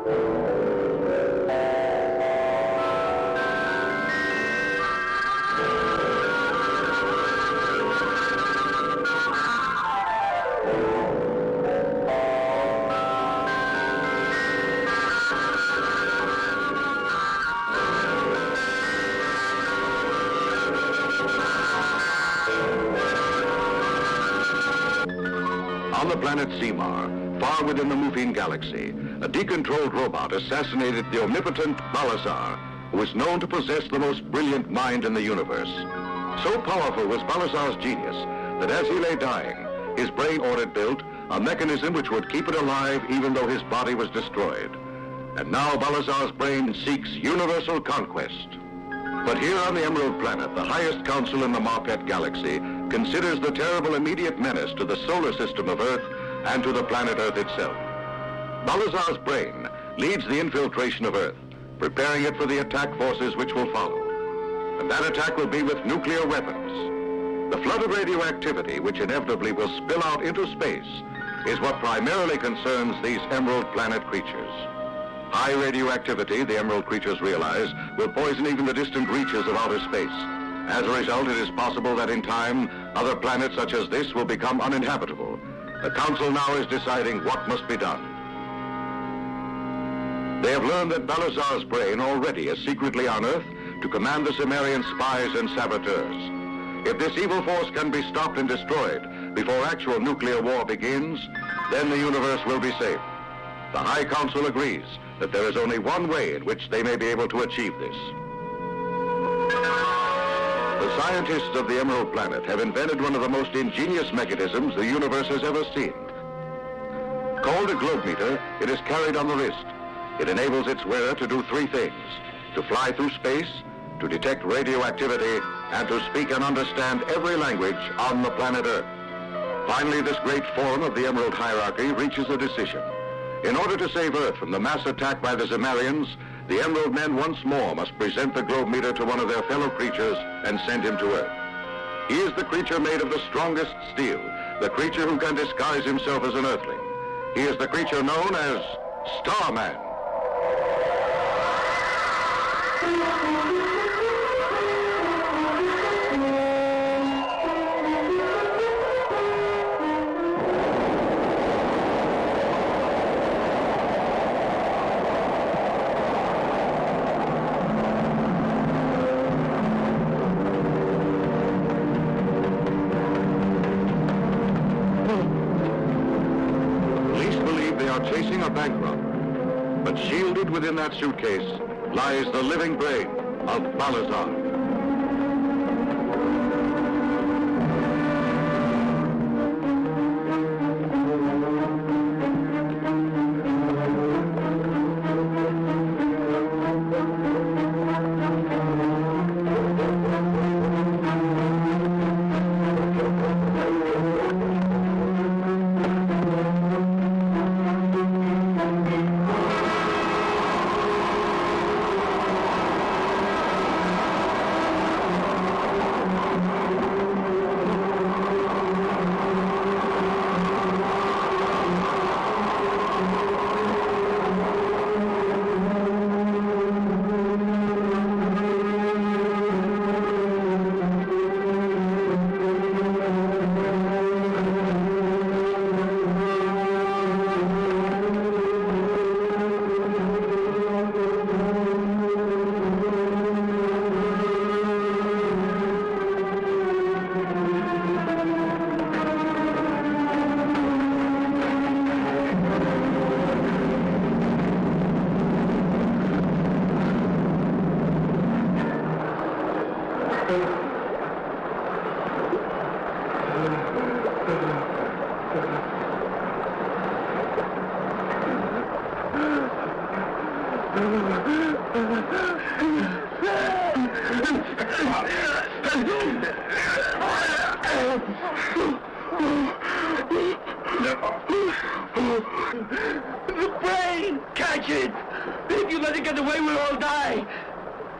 On the planet Semar, far within the Mufine galaxy, a decontrolled robot assassinated the omnipotent Balazar, who is known to possess the most brilliant mind in the universe. So powerful was Balazar's genius that as he lay dying, his brain ordered built a mechanism which would keep it alive even though his body was destroyed. And now Balazar's brain seeks universal conquest. But here on the Emerald Planet, the highest council in the Marpet galaxy considers the terrible immediate menace to the solar system of Earth and to the planet Earth itself. Balazar's brain leads the infiltration of Earth, preparing it for the attack forces which will follow. And that attack will be with nuclear weapons. The flood of radioactivity, which inevitably will spill out into space, is what primarily concerns these Emerald Planet creatures. High radioactivity, the Emerald creatures realize, will poison even the distant reaches of outer space. As a result, it is possible that in time, other planets such as this will become uninhabitable. The Council now is deciding what must be done. They have learned that Balazar's brain already is secretly on Earth to command the Cimmerian spies and saboteurs. If this evil force can be stopped and destroyed before actual nuclear war begins, then the universe will be safe. The High Council agrees that there is only one way in which they may be able to achieve this. The scientists of the Emerald Planet have invented one of the most ingenious mechanisms the universe has ever seen. Called a globe meter, it is carried on the wrist. It enables its wearer to do three things: to fly through space, to detect radioactivity, and to speak and understand every language on the planet Earth. Finally, this great forum of the Emerald Hierarchy reaches a decision. In order to save Earth from the mass attack by the Cimmerians, the Emerald Men once more must present the globe meter to one of their fellow creatures and send him to Earth. He is the creature made of the strongest steel, the creature who can disguise himself as an Earthling. He is the creature known as Starman. Chasing a bank robber, but shielded within that suitcase lies the living brain of Balazar. The brain! Catch it! If you let it get away, we'll all die!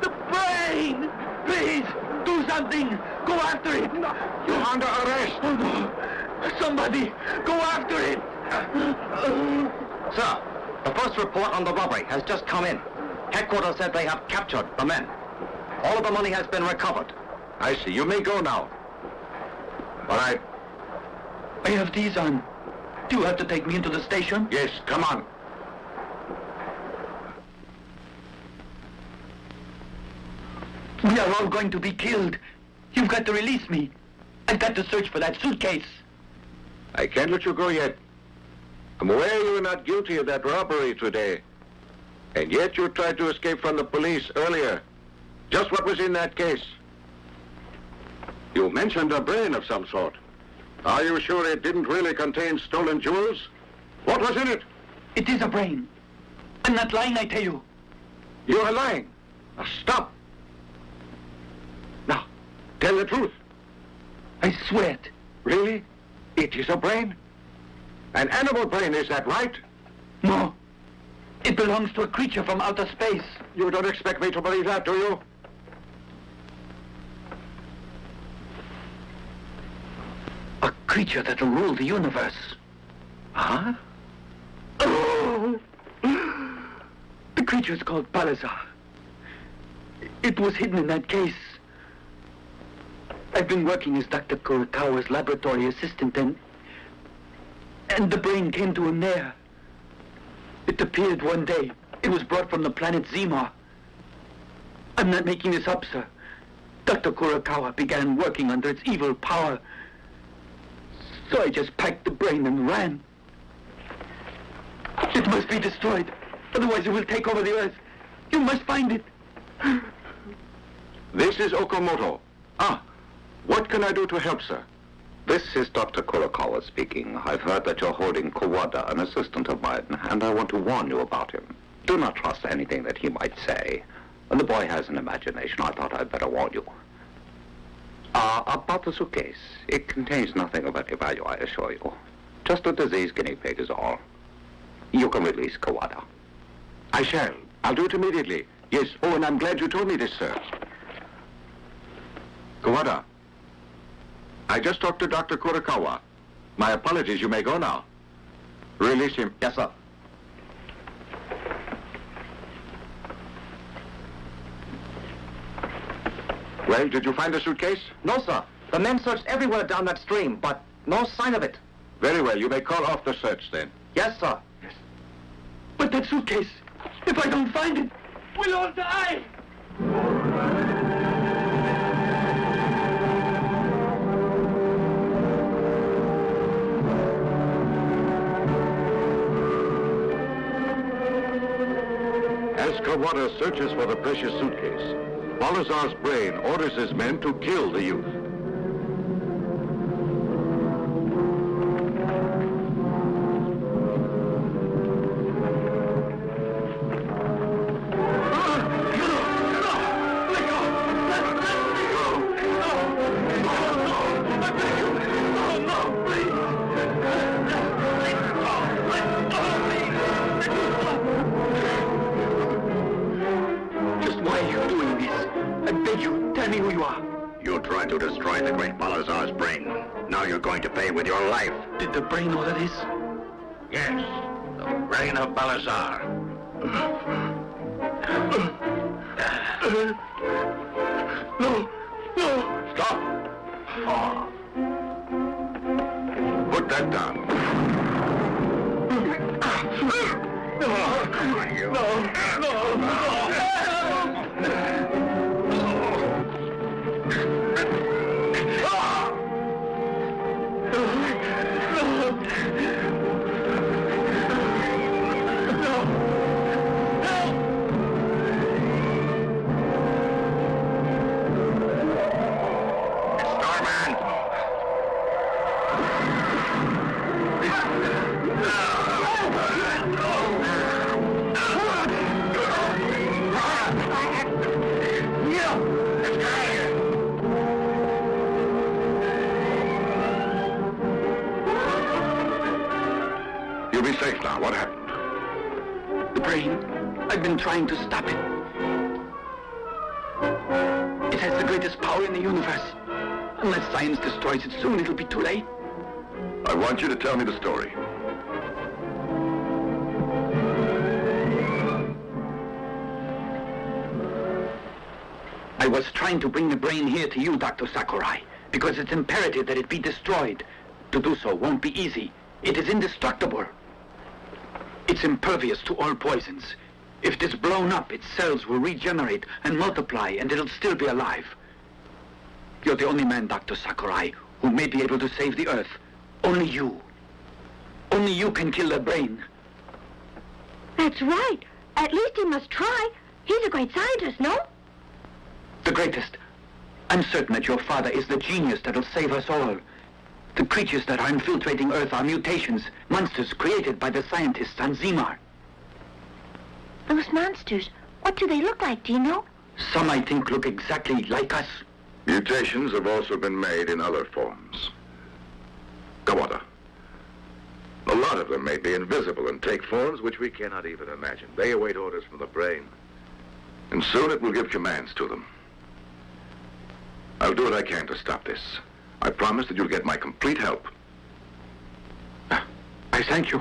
The brain! Please, do something! Go after it! You're under arrest! Oh, no. Somebody, go after it! Sir, The first report on the robbery has just come in. Headquarters said they have captured the men. All of the money has been recovered. I see. You may go now. All right. I have these on. Do you have to take me into the station? Yes, come on. We are all going to be killed. You've got to release me. I've got to search for that suitcase. I can't let you go yet. I'm aware you were not guilty of that robbery today. And yet you tried to escape from the police earlier. Just what was in that case? You mentioned a brain of some sort. Are you sure it didn't really contain stolen jewels? What was in it? It is a brain. I'm not lying, I tell you. You are lying. Now stop. Now, tell the truth. I swear it. Really? It is a brain? An animal brain, is that right? No. It belongs to a creature from outer space. You don't expect me to believe that, do you? A creature that'll rule the universe. Huh? Oh! The creature's called Balazar. It was hidden in that case. I've been working as Dr. Kurokawa's laboratory assistant, and the brain came to him there. It appeared one day. It was brought from the planet Zemar. I'm not making this up, sir. Dr. Kurokawa began working under its evil power. So I just packed the brain and ran. It must be destroyed. Otherwise it will take over the earth. You must find it. This is Okamoto. What can I do to help, sir? This is Dr. Kurokawa speaking. I've heard that you're holding Kawada, an assistant of mine, and I want to warn you about him. Do not trust anything that he might say. And the boy has an imagination. I thought I'd better warn you. About the suitcase. It contains nothing of any value, I assure you. Just a diseased guinea pig is all. You can release Kawada. I shall. I'll do it immediately. Yes. Oh, and I'm glad you told me this, sir. Kawada. I just talked to Dr. Kurokawa. My apologies. You may go now. Release him. Yes, sir. Well, did you find the suitcase? No, sir. The men searched everywhere down that stream, but no sign of it. Very well. You may call off the search then. Yes, sir. But that suitcase, if I don't find it, we'll all die! As Kawada searches for the precious suitcase, Balazar's brain orders his men to kill the youth. To destroy the great Balazar's brain. Now you're going to pay with your life. Did the brain order this? Yes, the brain of Balazar. No, no! Stop! Put that down. You'll be safe now. What happened? The brain. I've been trying to stop it. It has the greatest power in the universe. Unless science destroys it soon, it'll be too late. I want you to tell me the story. I was trying to bring the brain here to you, Dr. Sakurai, because it's imperative that it be destroyed. To do so won't be easy. It is indestructible. It's impervious to all poisons. If it is blown up, its cells will regenerate and multiply, and it'll still be alive. You're the only man, Dr. Sakurai, who may be able to save the Earth. Only you. Only you can kill the brain. That's right. At least he must try. He's a great scientist, no? The greatest. I'm certain that your father is the genius that'll save us all. The creatures that are infiltrating Earth are mutations, monsters created by the scientists on Zimar. Those monsters, what do they look like, do you know? Some, I think, look exactly like us. Mutations have also been made in other forms. Kawada. A lot of them may be invisible and take forms which we cannot even imagine. They await orders from the brain. And soon it will give commands to them. I'll do what I can to stop this. I promise that you'll get my complete help. I thank you.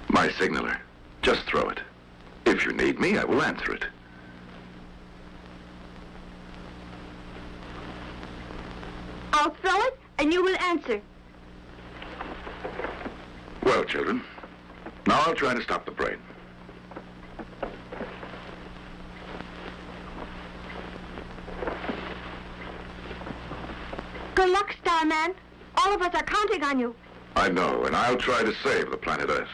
My signaler. Just throw it. If you need me, I will answer it. I'll throw it, and you will answer. Well, children, now I'll try to stop the brain. Good luck, Starman. All of us are counting on you. I know, and I'll try to save the planet Earth.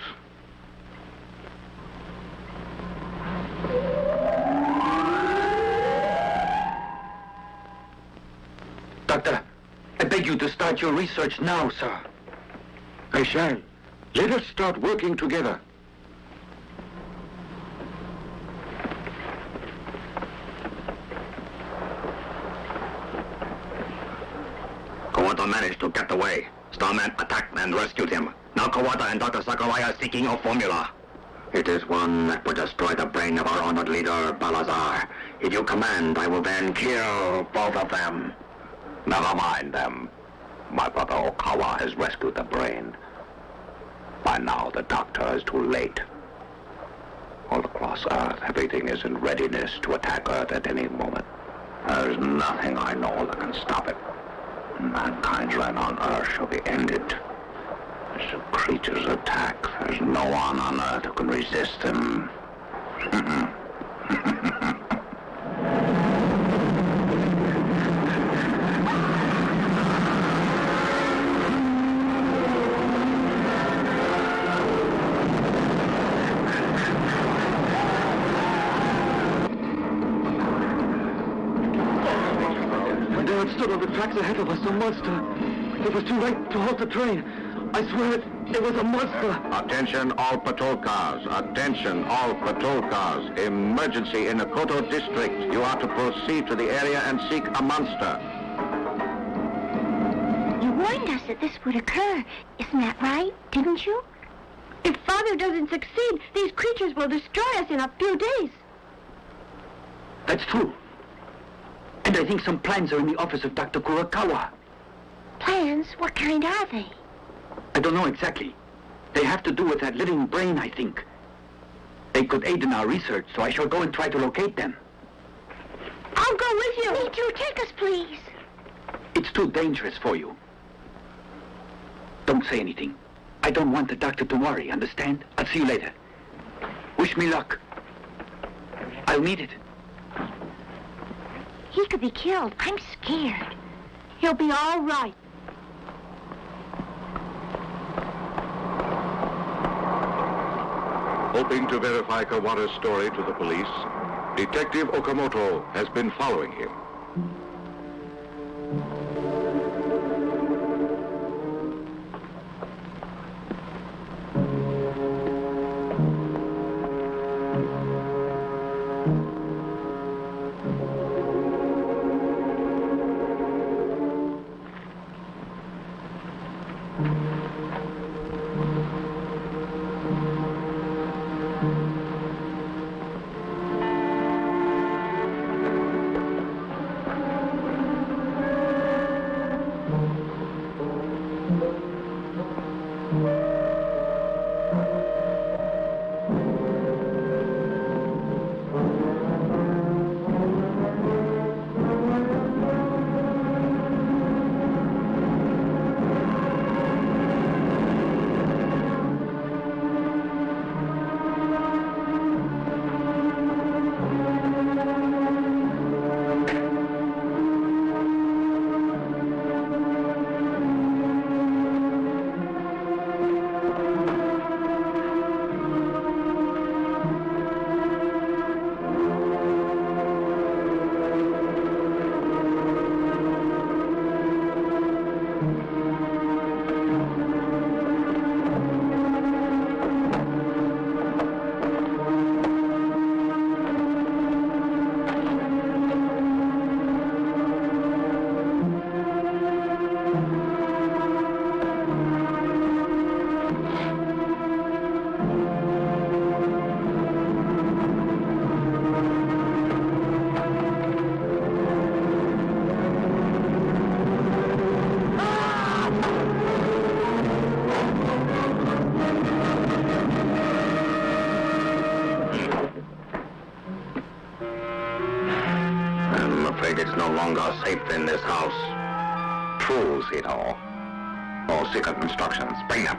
Doctor, I beg you to start your research now, sir. I shall. Let us start working together. Kawada managed to get away. Starman attacked and rescued him. Now Kawada and Dr. Sakurai are seeking your formula. It is one that will destroy the brain of our honored leader, Balazar. If you command, I will then kill both of them. Never mind them. My brother Okawa has rescued the brain. By now, the doctor is too late. All across Earth, everything is in readiness to attack Earth at any moment. There's nothing I know that can stop it. Mankind's reign on Earth shall be ended. As the creatures attack, there's no one on Earth who can resist them. There it stood on the tracks ahead of us, a monster. It was too late to halt the train. I swear it was a monster. Attention all patrol cars. Attention all patrol cars. Emergency in the Koto district. You are to proceed to the area and seek a monster. You warned us that this would occur. Isn't that right? Didn't you? If Father doesn't succeed, these creatures will destroy us in a few days. That's true. And I think some plans are in the office of Dr. Kurokawa. Plans? What kind are they? I don't know exactly. They have to do with that living brain, I think. They could aid in our research, so I shall go and try to locate them. I'll go with you. Me too. Take us, please. It's too dangerous for you. Don't say anything. I don't want the doctor to worry, understand? I'll see you later. Wish me luck. I'll need it. He could be killed. I'm scared. He'll be all right. Hoping to verify Kawada's story to the police, Detective Okamoto has been following him. I'm afraid it's no longer safe in this house. True, Zito. All secret instructions. Bring them.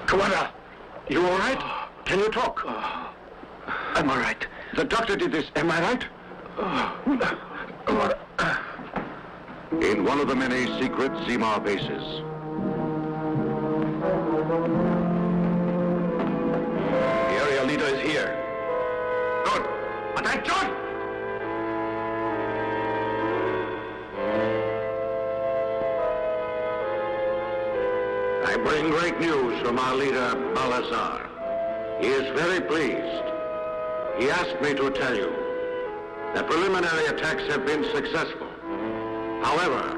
Kawada, you all right? Can you talk? I'm all right. The doctor did this, am I right? In one of the many secret Zimar bases. The area leader is here. Good. Attention! I bring great news from our leader, Balazar. He is very pleased. He asked me to tell you that preliminary attacks have been successful. However,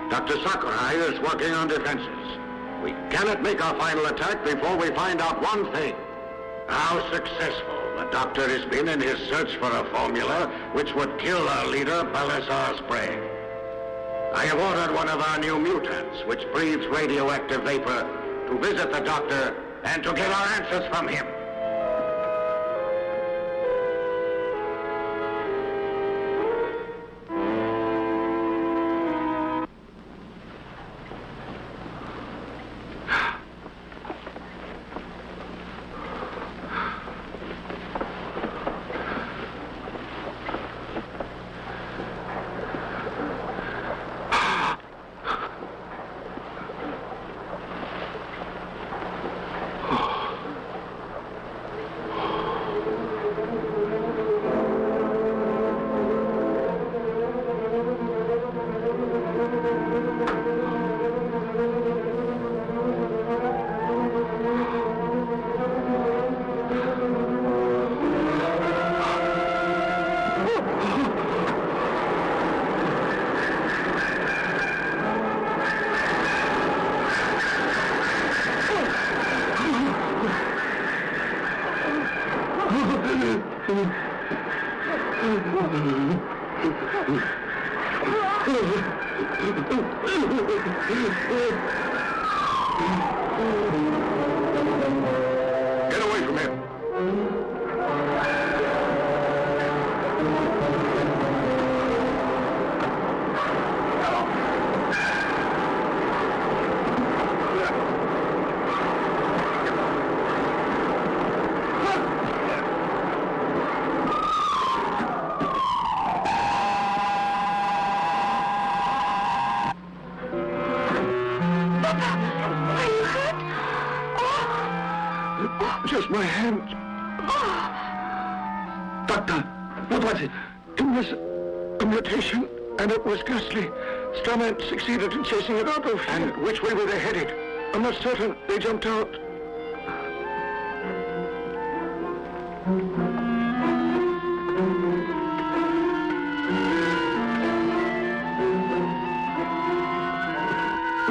Dr. Sakurai is working on defenses. We cannot make our final attack before we find out one thing. How successful the doctor has been in his search for a formula which would kill our leader, Balazar's brain. I have ordered one of our new mutants, which breathes radioactive vapor, to visit the doctor and to get our answers from him. Get away from him. Just my hand. Doctor, what was it? It was a mutation, and it was ghastly. Starman succeeded in chasing it out of here. And which way were they headed? I'm not certain. They jumped out.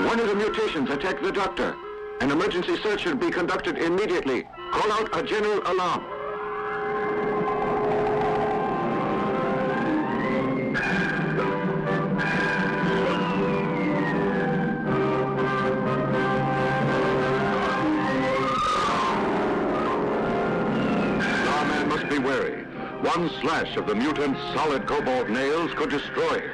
One of the mutations attacked the doctor. An emergency search should be conducted immediately. Call out a general alarm. Starman must be wary. One slash of the mutant's solid cobalt nails could destroy him.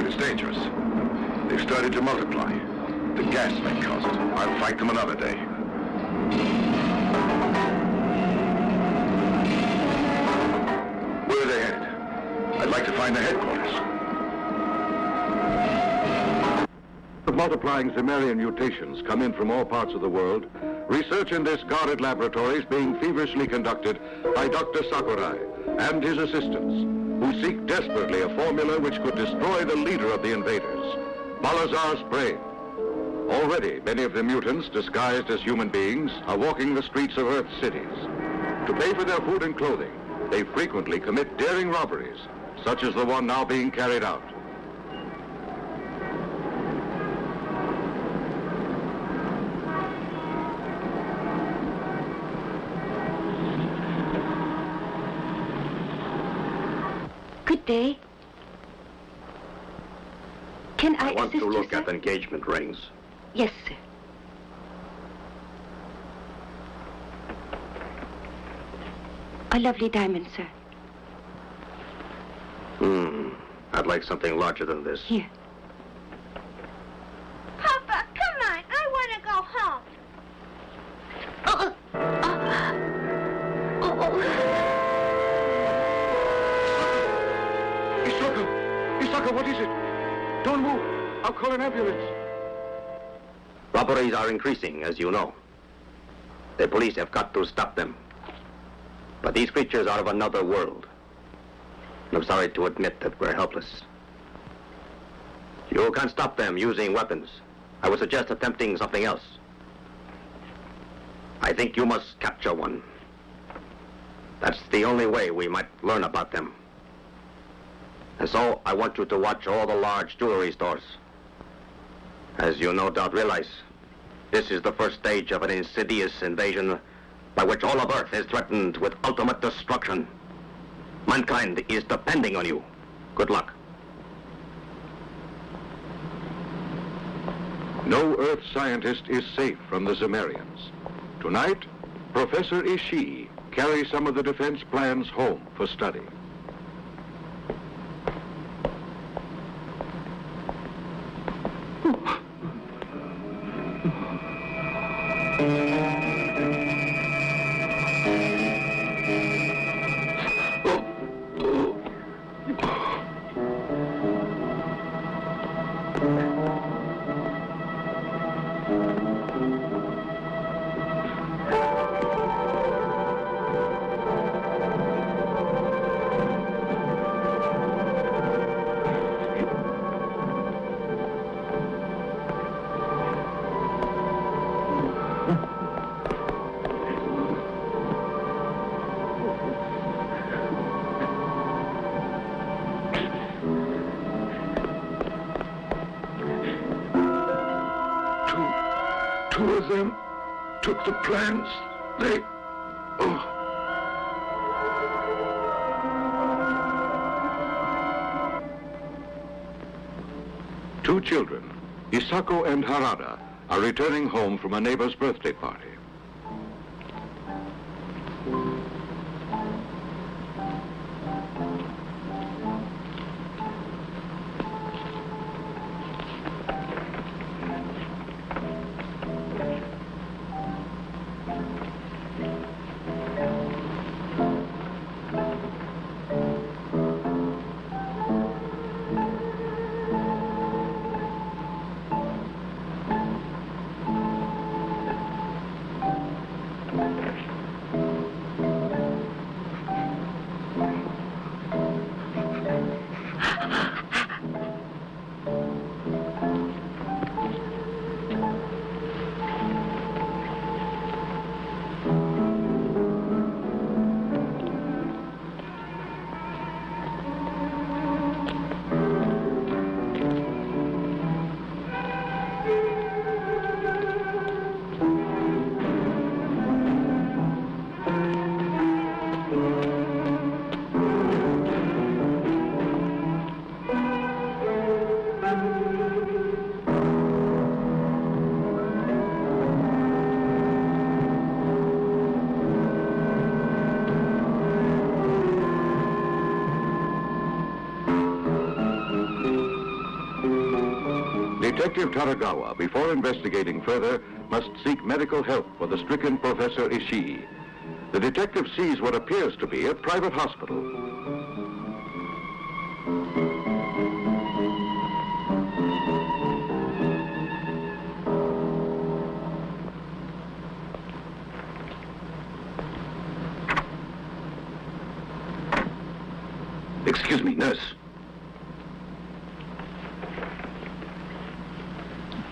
It's dangerous. They've started to multiply. The gas may cause it. I'll fight them another day. Where are they headed? I'd like to find the headquarters. The multiplying Zemarian mutations come in from all parts of the world. Research in this guarded laboratory is being feverishly conducted by Dr. Sakurai and his assistants, who seek desperately a formula which could destroy the leader of the invaders, Balazar's brain. Already, many of the mutants, disguised as human beings, are walking the streets of Earth's cities. To pay for their food and clothing, they frequently commit daring robberies, such as the one now being carried out. Good day. Can I want assist to you, look sir? at engagement rings. Yes, sir. A lovely diamond, sir. I'd like something larger than this. Here. Papa, come on. I want to go home. Isaka, what is it? Don't move. I'll call an ambulance. Robberies are increasing, as you know. The police have got to stop them. But these creatures are of another world. I'm sorry to admit that we're helpless. You can't stop them using weapons. I would suggest attempting something else. I think you must capture one. That's the only way we might learn about them. And so I want you to watch all the large jewelry stores. As you no doubt realize, this is the first stage of an insidious invasion by which all of Earth is threatened with ultimate destruction. Mankind is depending on you. Good luck. No Earth scientist is safe from the Zemarians. Tonight, Professor Ishii carries some of the defense plans home for study. 2 of them took the plans. They... Oh. Two children, Isako and Harada, are returning home from a neighbor's birthday party. Detective Taragawa, before investigating further, must seek medical help for the stricken Professor Ishii. The detective sees what appears to be a private hospital. Excuse me, nurse.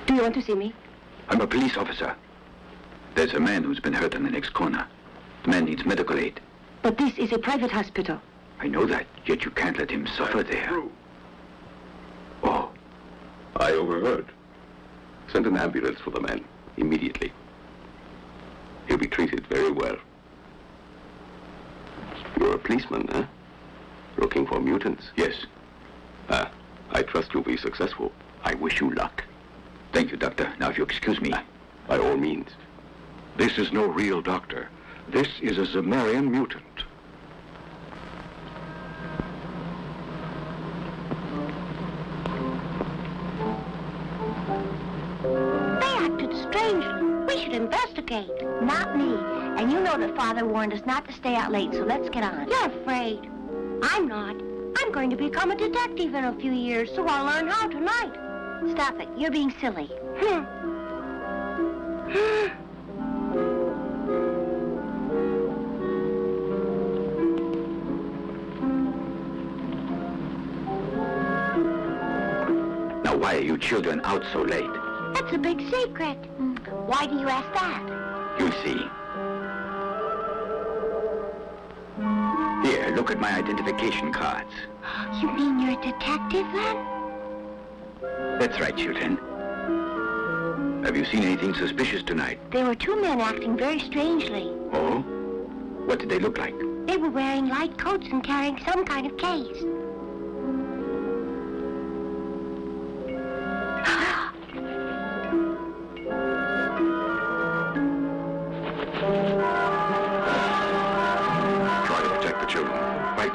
Do you want to see me? I'm a police officer. There's a man who's been hurt in the next corner. The man needs medical aid. But this is a private hospital. I know that, yet you can't let him suffer there. Oh. I overheard. Send an ambulance for the man, immediately. He'll be treated very well. You're a policeman, huh? Looking for mutants? Yes. I trust you'll be successful. I wish you luck. Thank you, Doctor. Now, if you excuse me. By all means. This is no real doctor. This is a Zemarian mutant. They acted strangely. We should investigate. Not me. And you know that Father warned us not to stay out late, so let's get on. You're afraid. I'm not. I'm going to become a detective in a few years, so I'll learn how tonight. Stop it. You're being silly. Now, why are you children out so late? That's a big secret. Why do you ask that? You'll see. Here, look at my identification cards. You mean you're a detective, then? That's right, children. Have you seen anything suspicious tonight? There were two men acting very strangely. Oh? What did they look like? They were wearing light coats and carrying some kind of case. Try to protect the children. Right.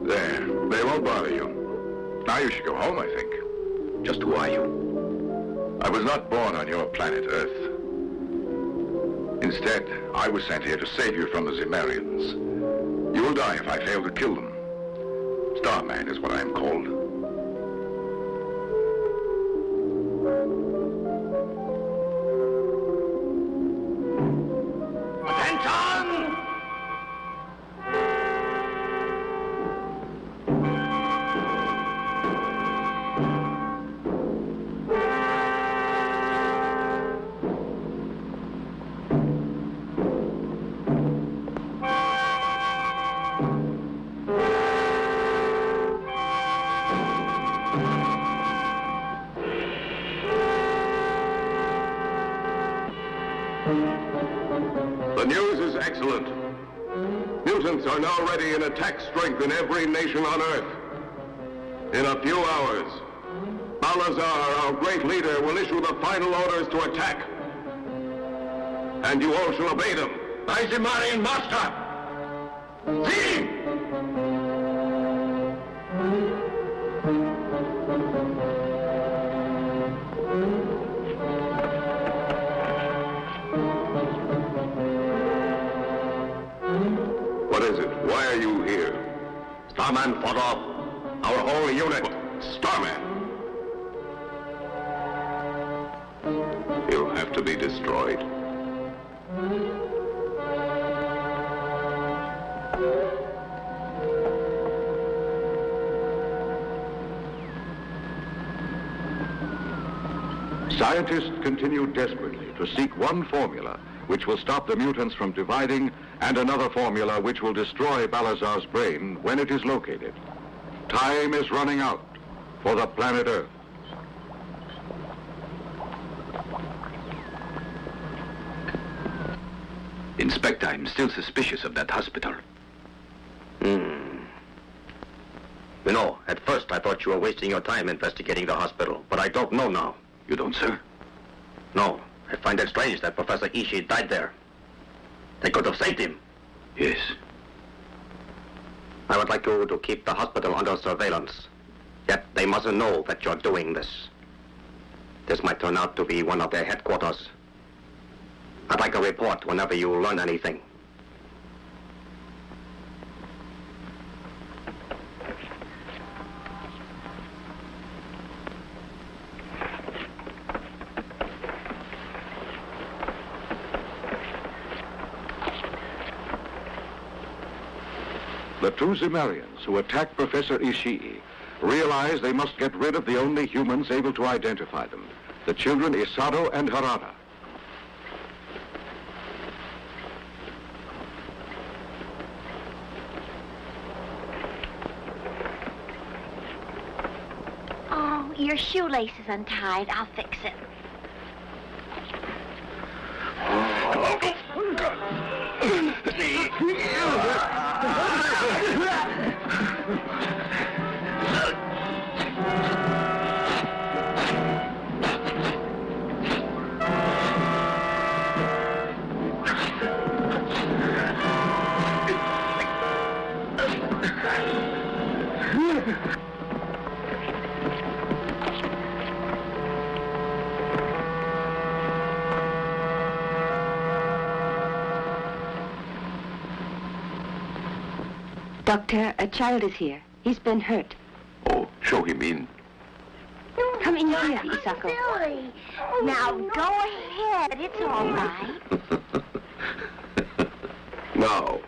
There. They won't bother you. Now you should go home, I think. Just who are you? I was not born on your planet Earth. Instead, I was sent here to save you from the Zemarians. You will die if I fail to kill them. Starman is what I am called. The news is excellent. Mutants are now ready in attack strength in every nation on Earth. In a few hours, Balazar, our great leader, will issue the final orders to attack. And you all shall obey them. I the Marian Master! See! What is it? Why are you here? Starman fought off our whole unit. Starman! He'll have to be destroyed. Scientists continue desperately to seek one formula which will stop the mutants from dividing and another formula which will destroy Balazar's brain when it is located. Time is running out for the planet Earth. Inspector, I'm still suspicious of that hospital. You know, at first I thought you were wasting your time investigating the hospital, but I don't know now. You don't, sir? No, I find it strange that Professor Ishii died there. They could have saved him. Yes. I would like you to keep the hospital under surveillance. Yet they mustn't know that you're doing this. This might turn out to be one of their headquarters. I'd like a report whenever you learn anything. The two Zemarians who attacked Professor Ishii realize they must get rid of the only humans able to identify them, the children Isato and Harada. Oh, your shoelace is untied. I'll fix it. Doctor, a child is here. He's been hurt. Oh, show him in. Come in here, Isako. Silly. Now, go ahead. It's all right. Now,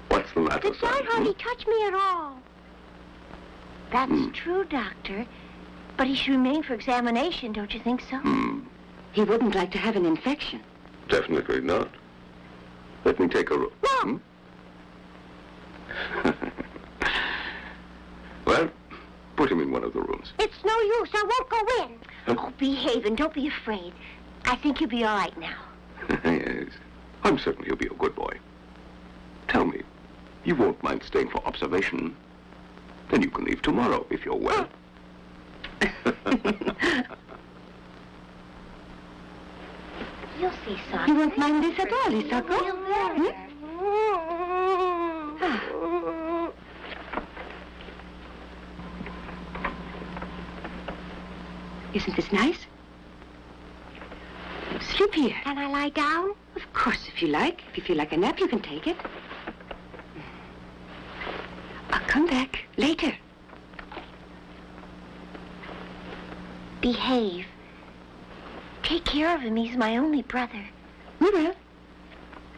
what's the matter, The child son? hardly touched me at all. That's true, Doctor. But he should remain for examination, don't you think so? He wouldn't like to have an infection. Definitely not. Let me take a look. Well, put him in one of the rooms. It's no use. I won't go in. Oh, behave and don't be afraid. I think you'll be all right now. Yes. I'm certain he'll be a good boy. Tell me, you won't mind staying for observation? Then you can leave tomorrow if you're well. You'll see, son. You won't mind this at all, Isako? Feel better. Isn't this nice? Sleep here. Can I lie down? Of course, if you like. If you feel like a nap, you can take it. I'll come back later. Behave. Take care of him. He's my only brother. We will.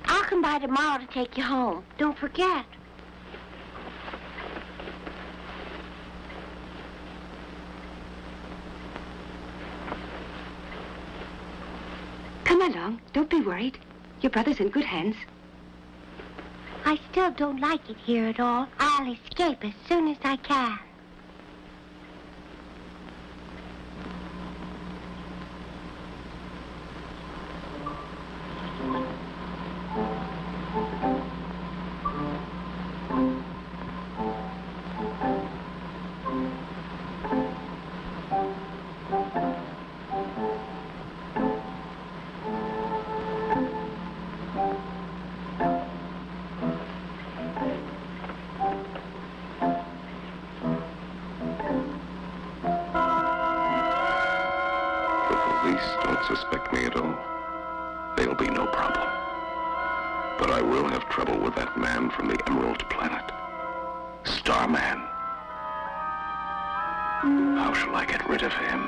I'll come by tomorrow to take you home. Don't forget. Come along. Don't be worried. Your brother's in good hands. I still don't like it here at all. I'll escape as soon as I can. There'll be no problem. But I will have trouble with that man from the Emerald Planet. Starman. How shall I get rid of him?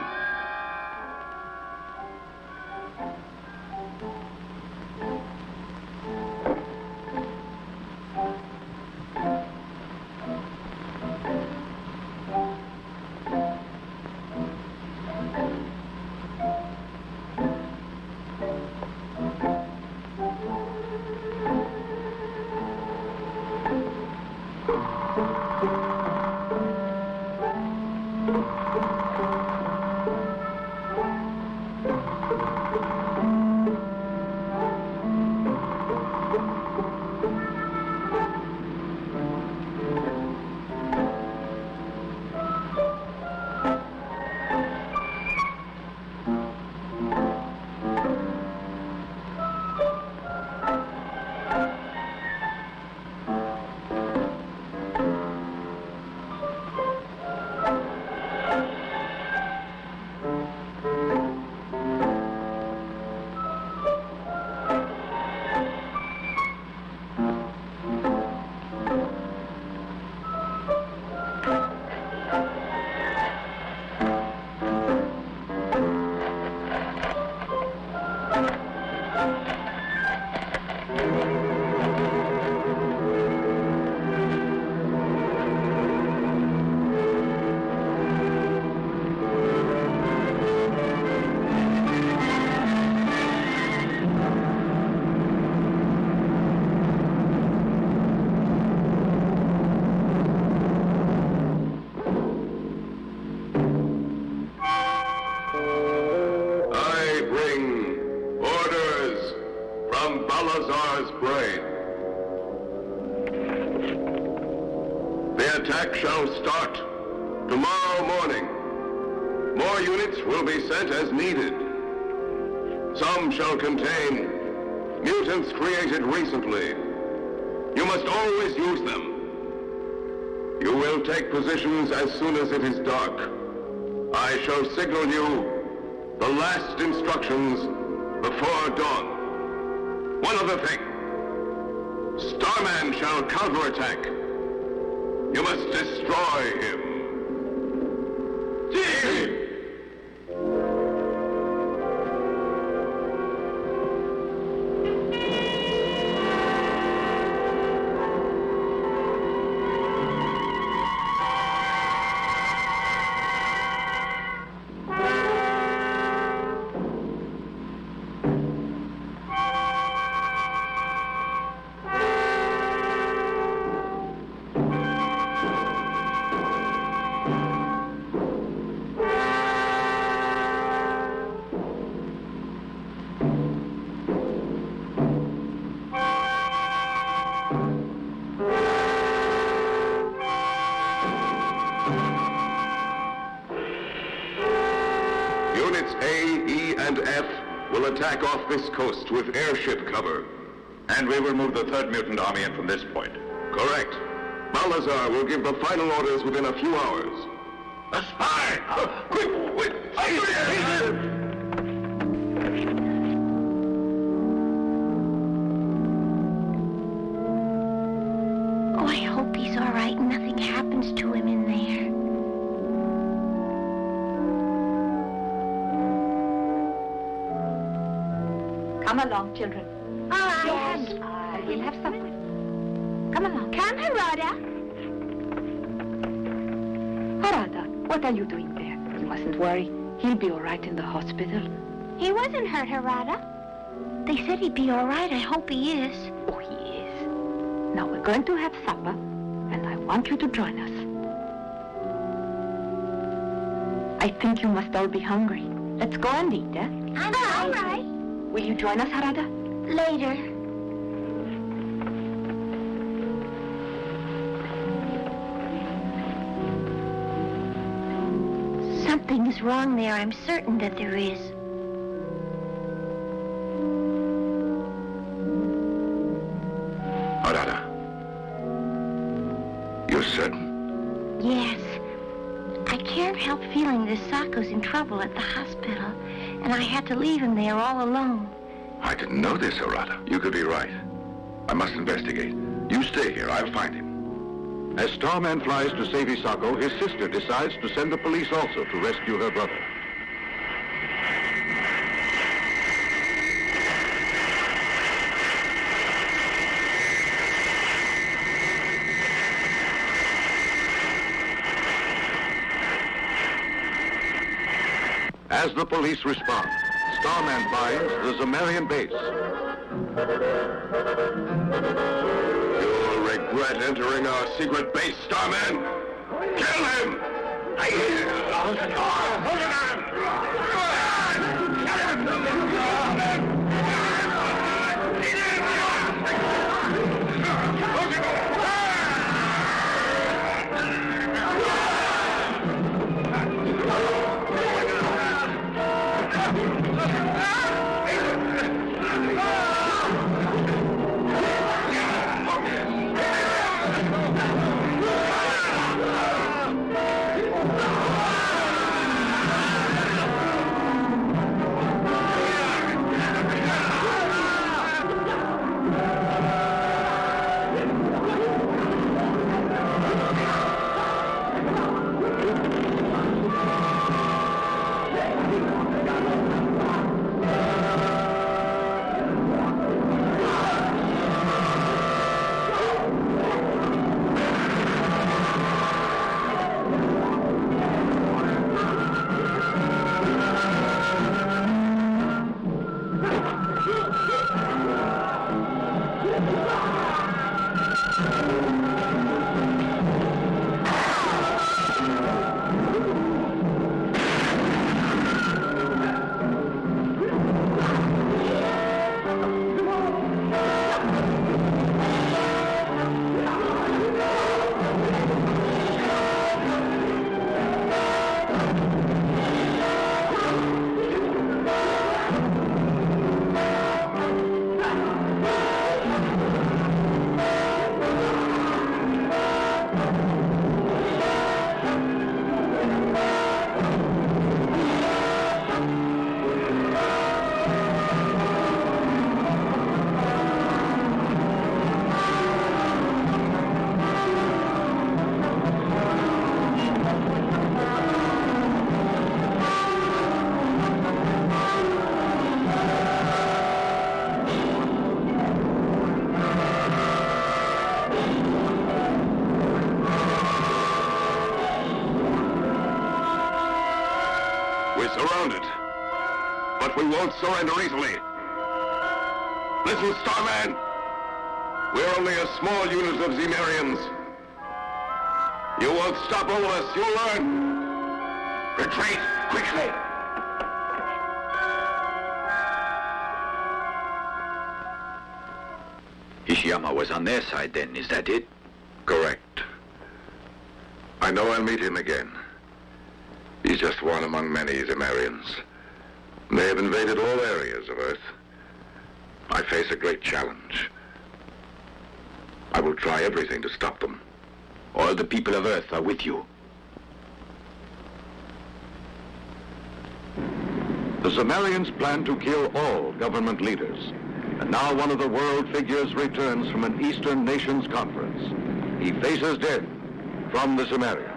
Shall start tomorrow morning. More units will be sent as needed. Some shall contain mutants created recently. You must always use them. You will take positions as soon as it is dark. I shall signal you the last instructions before dawn. One other thing. Starman shall counterattack. You must destroy him. Attack off this coast with airship cover. And we will move the third mutant army in from this point. Correct. Balazar will give the final orders within a few hours. A spy! Quick! Oh, I hope he's all right and nothing happens to him in there. Come along, children. All right. Yes. We'll have supper. Come along. Come, Harada. Harada, what are you doing there? You mustn't worry. He'll be all right in the hospital. He wasn't hurt, Harada. They said he'd be all right. I hope he is. Oh, he is. Now we're going to have supper, and I want you to join us. I think you must all be hungry. Let's go and eat, eh? All right. Will you join us, Harada? Later. Something is wrong there. I'm certain that there is. Harada. You're certain? Yes. I can't help feeling that Sako's in trouble at the hospital, and I had to leave him there all alone. I didn't know this, Harada. You could be right. I must investigate. You stay here. I'll find him. As Starman flies to save Isako, his sister decides to send the police also to rescue her brother. As the police respond, Starman finds the Zemarian base. You'll regret entering our secret base, Starman! Kill him! Surrounded. But we won't surrender easily. Listen, Starman. We're only a small unit of Zemarians. You won't stop all of us, you'll learn. Retreat, quickly. Ishiyama was on their side then, is that it? Correct. I know I'll meet him again. He's just one among many Zemarians. They have invaded all areas of Earth. I face a great challenge. I will try everything to stop them. All the people of Earth are with you. The Zemarians plan to kill all government leaders. And now one of the world figures returns from an Eastern Nations conference. He faces death from the Zemarians.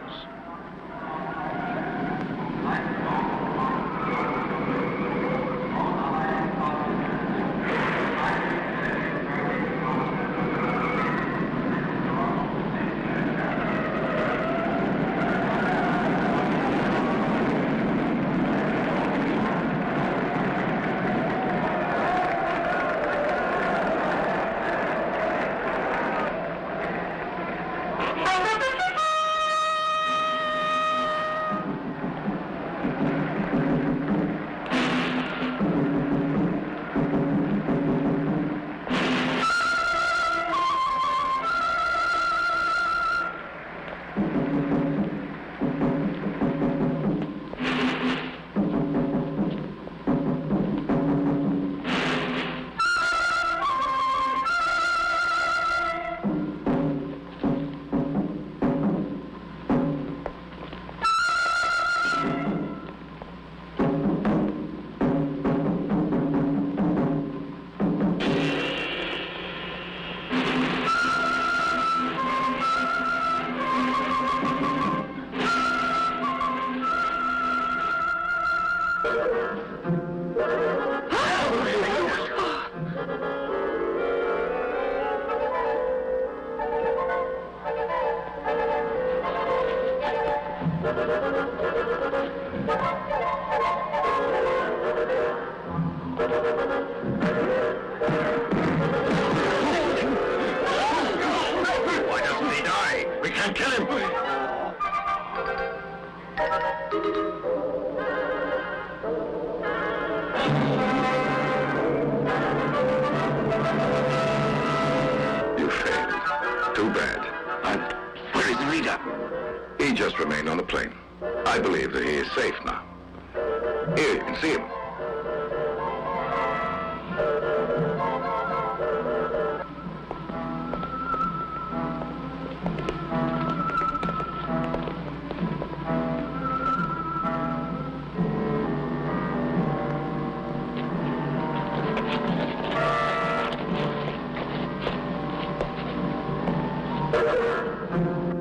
kill him! You failed. Too bad. Where is the leader? He just remained on the plane. I believe that he is safe now. Here, you can see him.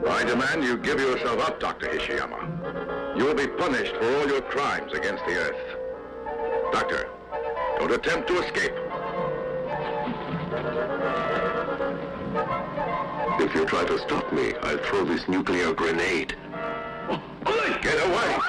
I demand you give yourself up, Dr. Ishiyama. You will be punished for all your crimes against the Earth. Doctor, don't attempt to escape. If you try to stop me, I'll throw this nuclear grenade. Get away!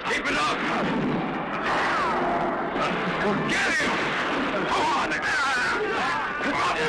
Keep it up! Get him! Come on!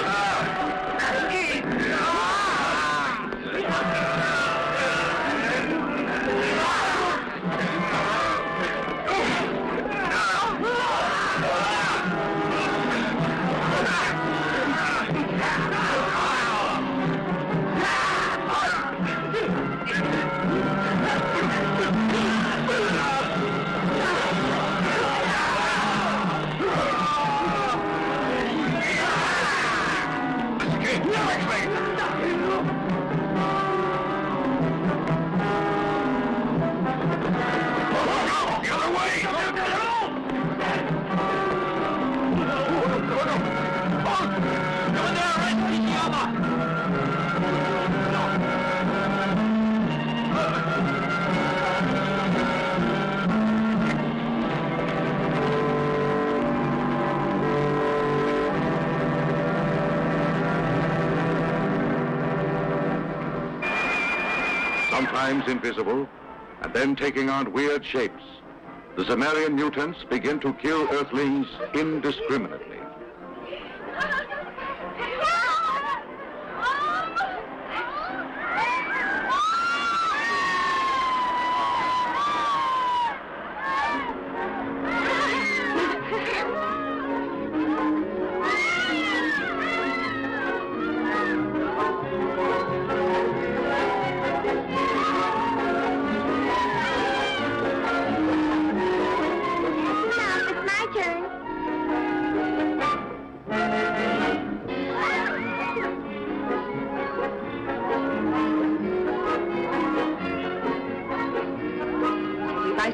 Sometimes invisible, and then taking on weird shapes, the Zemarian mutants begin to kill Earthlings indiscriminately.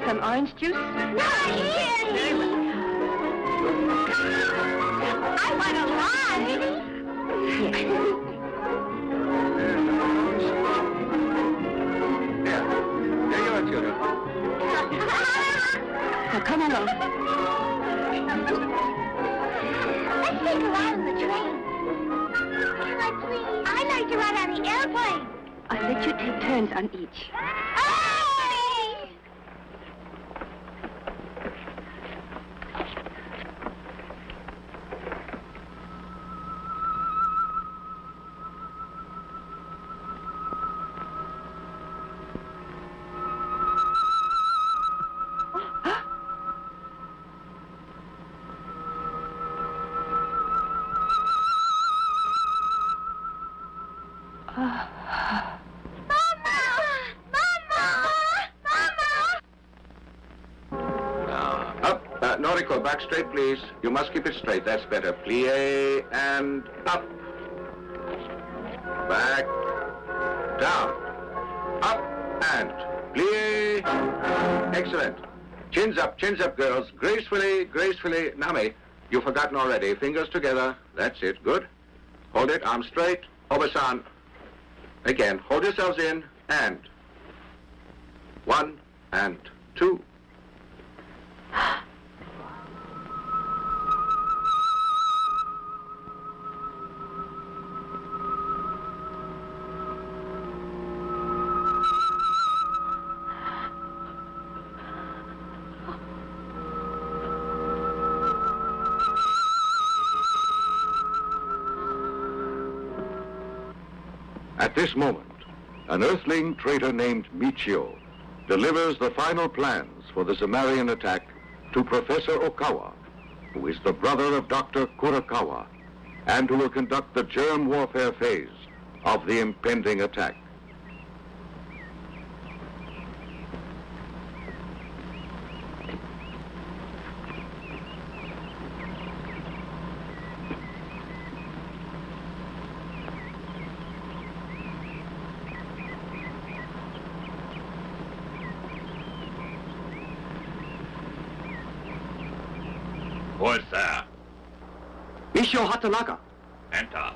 Some orange juice? No, I want a lot. Here you are, children. Now come along. Let's take a ride on the train. Can I please? I'd like to ride on the airplane. I'll let you take turns on each. Mama! Noriko, back straight, please. You must keep it straight. That's better. Plie and up. Back. Down. Up and plie. Excellent. Chins up, girls. Gracefully, gracefully. Nami, you've forgotten already. Fingers together. That's it. Good. Hold it. Arms straight. Obasan. Again. Hold yourselves in. And. 1 and 2. At this moment, an Earthling traitor named Michio delivers the final plans for the Zamarian attack to Professor Okawa, who is the brother of Dr. Kurakawa, and who will conduct the germ warfare phase of the impending attack. Who is there? Michio Hatanaga. Enter.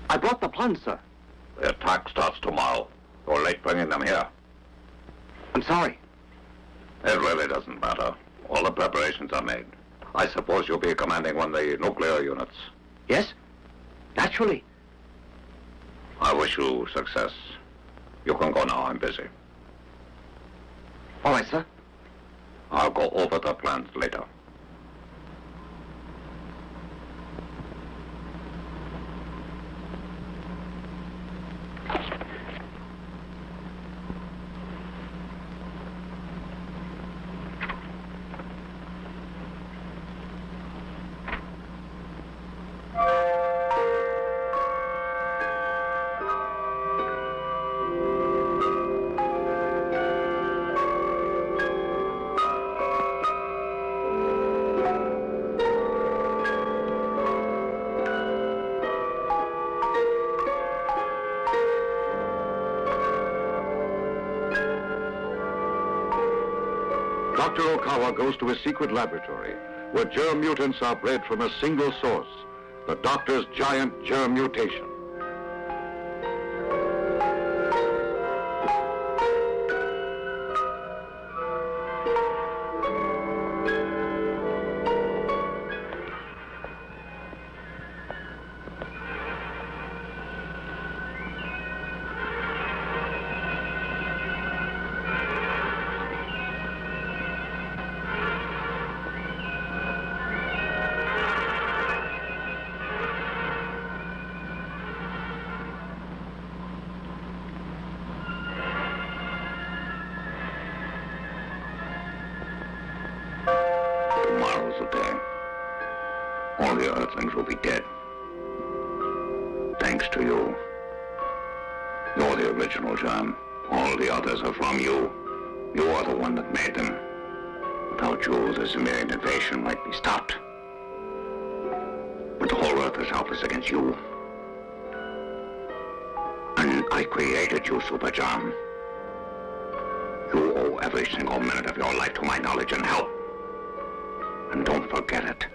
I brought the plans, sir. The attack starts tomorrow. You're late bringing them here. I'm sorry. It really doesn't matter. All the preparations are made. I suppose you'll be commanding one of the nuclear units. Yes? Naturally. I wish you success. You can go now. I'm busy. All right, sir. I'll go over the plans later. Dr. Okawa goes to a secret laboratory where germ mutants are bred from a single source, the doctor's giant germ mutation. Tomorrow's the day. All the Earthlings will be dead. Thanks to you. You're the original germ. All the others are from you. You are the one that made them. Without you, the Zamarian invasion might be stopped. But the whole Earth is helpless against you. And I created you, Super Germ. You owe every single minute of your life to my knowledge and help. And don't forget it.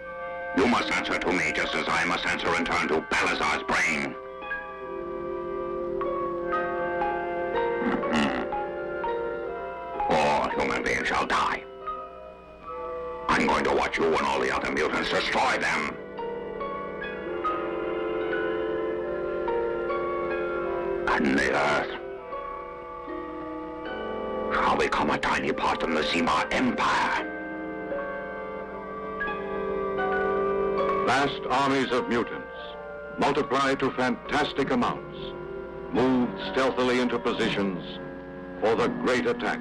You must answer to me just as I must answer in turn to Balazar's brain. All human beings shall die. I'm going to watch you and all the other mutants destroy them. And the Earth shall become a tiny part of the Zima Empire. Vast armies of mutants, multiplied to fantastic amounts, moved stealthily into positions for the great attack.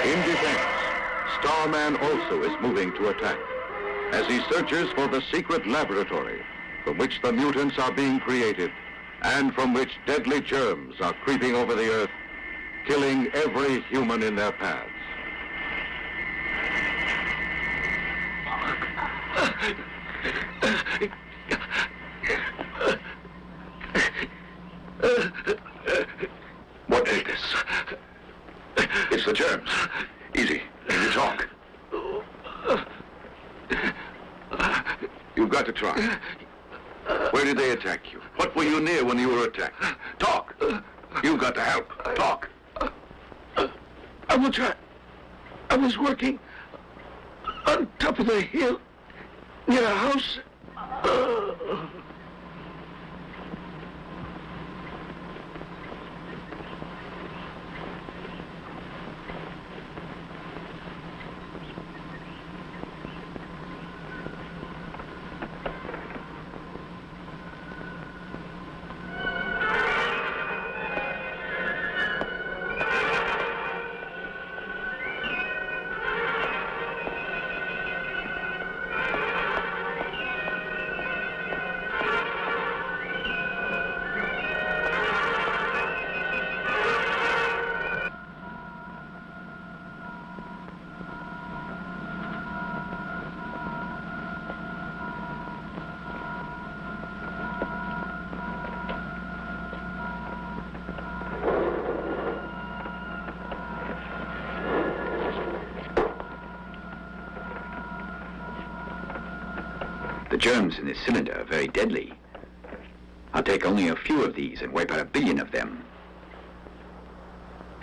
In defense, Starman also is moving to attack as he searches for the secret laboratory from which the mutants are being created and from which deadly germs are creeping over the Earth, killing every human in their paths. What is this? It's the germs. Easy. Easy talk. You've got to try. Where did they attack you? What were you near when you were attacked? Talk. You've got to help. Talk. I will try. I was working on top of the hill near a house. The germs in this cylinder are very deadly. I'll take only a few of these and wipe out 1 billion of them.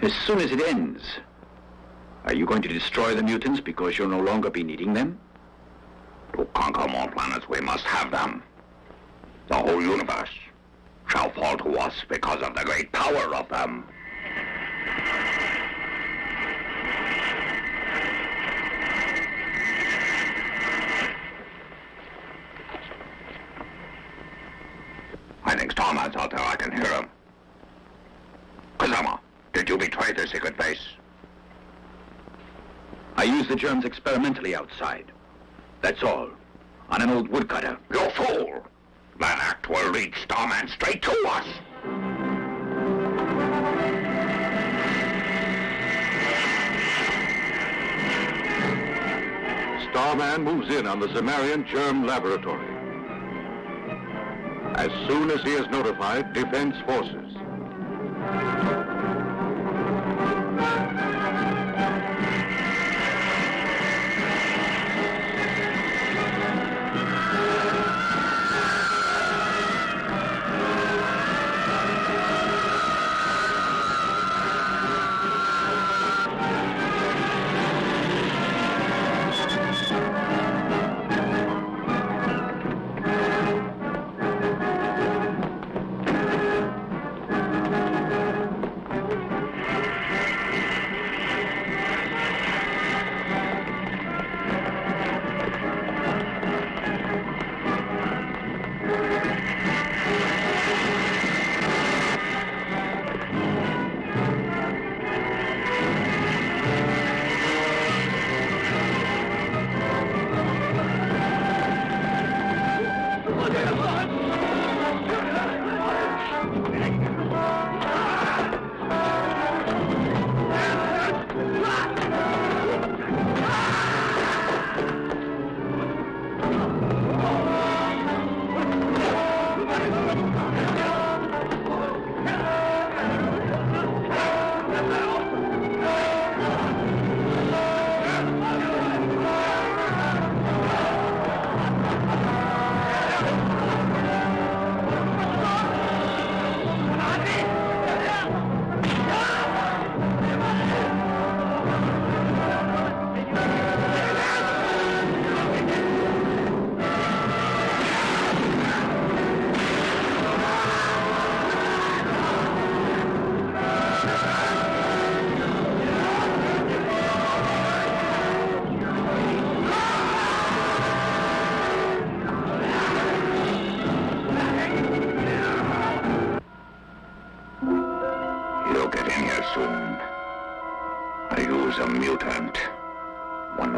As soon as it ends, are you going to destroy the mutants because you'll no longer be needing them? To conquer more planets, we must have them. The whole universe shall fall to us because of the great power of them. I think Starman's out there. I can hear him. Kazama, did you betray the secret base? I used the germs experimentally outside. That's all. On an old woodcutter. You fool! That act will lead Starman straight to us! Starman moves in on the Zemarian germ laboratory. As soon as he is notified, defense forces.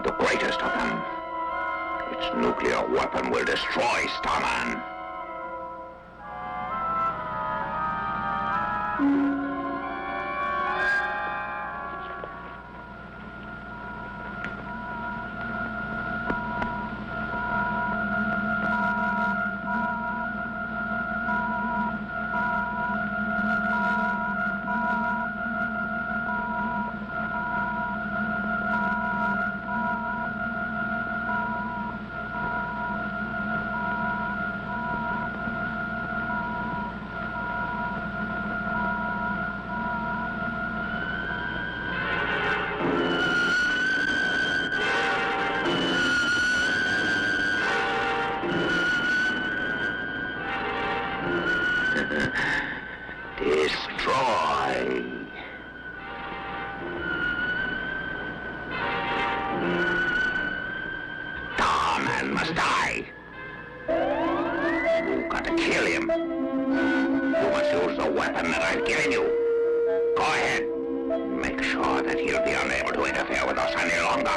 the greatest of them. Its nuclear weapon will destroy Starman. Destroy. Starman must die. You gotta kill him. You must use the weapon that I've given you. Go ahead. Make sure that he'll be unable to interfere with us any longer.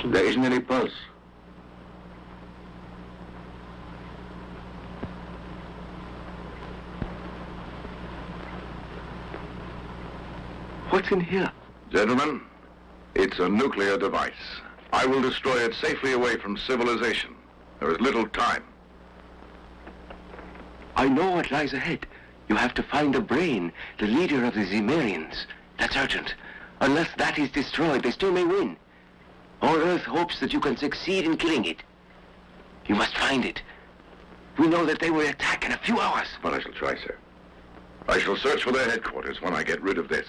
There isn't any pulse. What's in here? Gentlemen, it's a nuclear device. I will destroy it safely away from civilization. There is little time. I know what lies ahead. You have to find the brain, the leader of the Zemarians. That's urgent. Unless that is destroyed, they still may win. All Earth hopes that you can succeed in killing it. You must find it. We know that they will attack in a few hours. Well, I shall try, sir. I shall search for their headquarters when I get rid of this.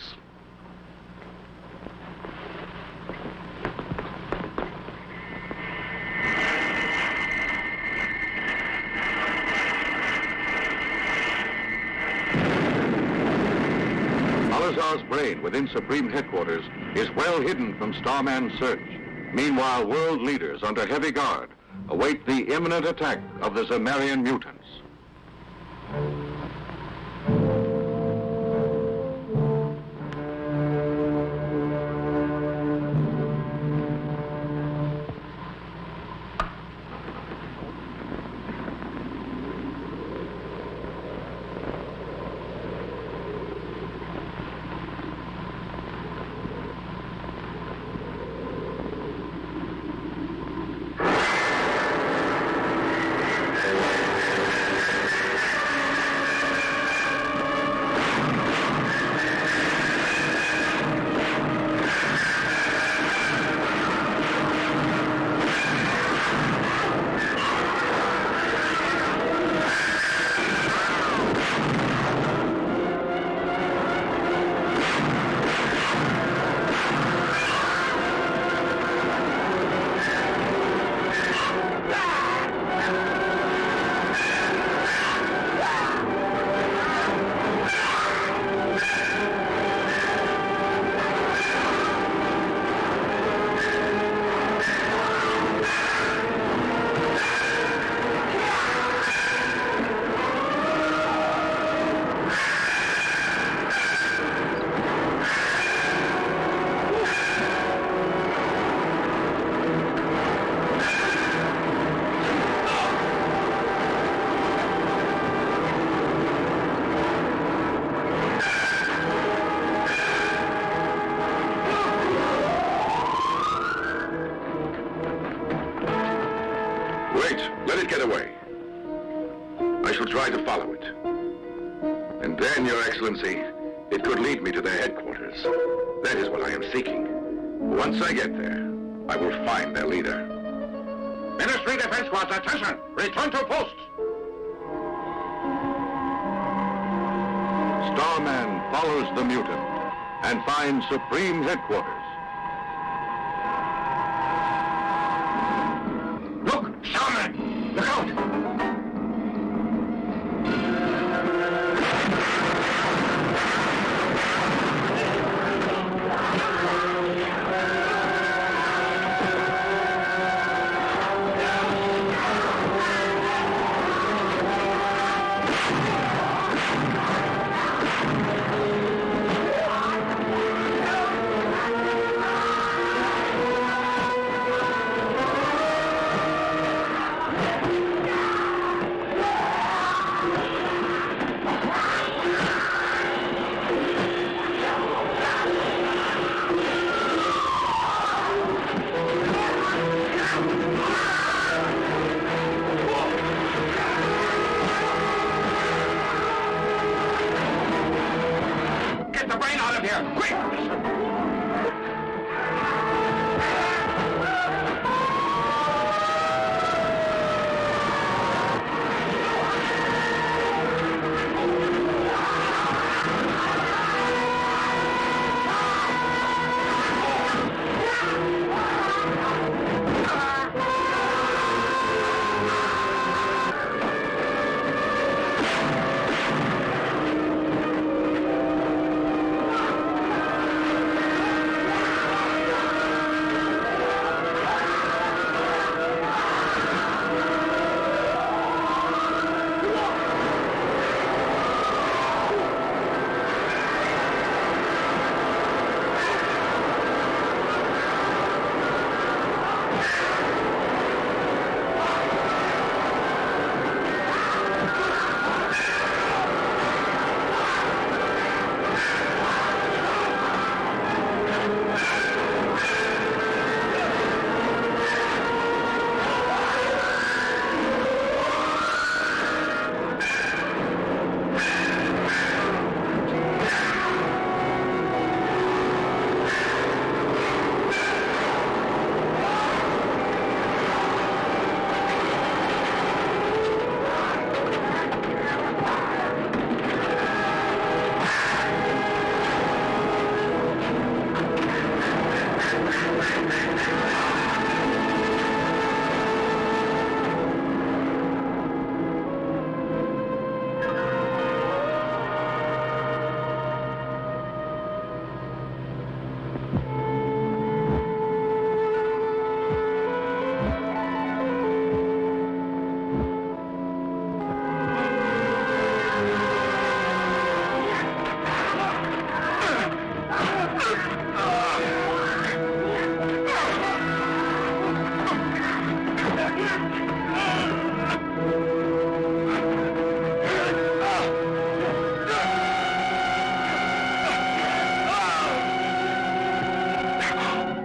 Salazar's brain within Supreme Headquarters is well hidden from Starman's search. Meanwhile, world leaders under heavy guard await the imminent attack of the Zemarian mutants. It could lead me to their headquarters. That is what I am seeking. Once I get there, I will find their leader. Ministry Defense Squads, attention! Return to post! Starman follows the mutant and finds Supreme Headquarters. Look! Starman! Look out!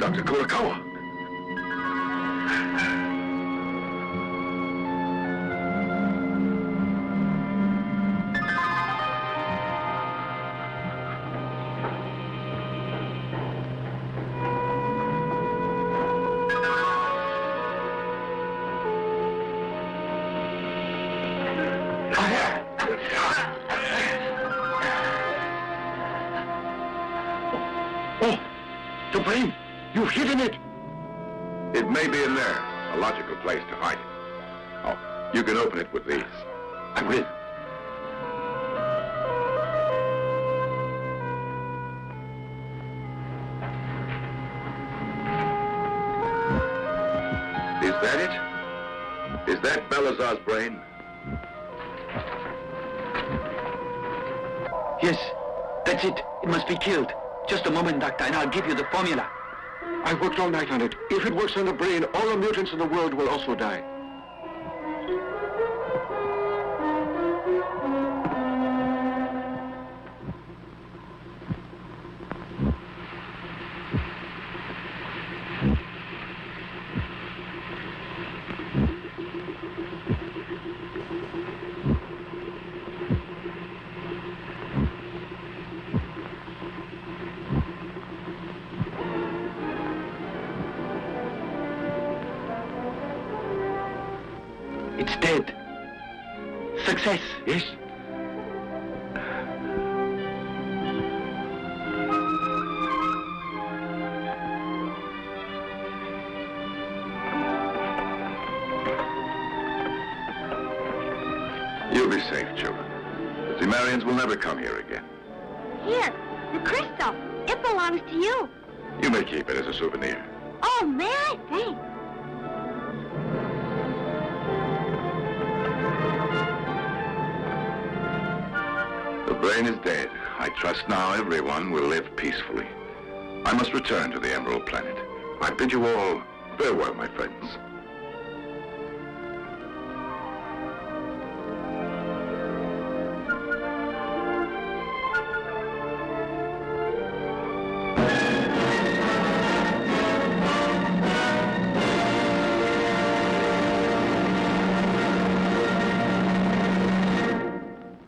Dr. Kurokawa. The brain! You've hidden it! It may be in there. A logical place to hide it. Oh, you can open it with these. I will. Is that it? Is that Balazar's brain? Yes, that's it. It must be killed. Just a moment, Doctor, and I'll give you the formula. I worked all night on it. If it works on the brain, all the mutants in the world will also die. It's dead. Success. Yes? You'll be safe, children. The Zemarians will never come here again. Here, the crystal. It belongs to you. You may keep it as a souvenir. Oh, may I? Thanks. The brain is dead. I trust now everyone will live peacefully. I must return to the Emerald Planet. I bid you all farewell, my friends.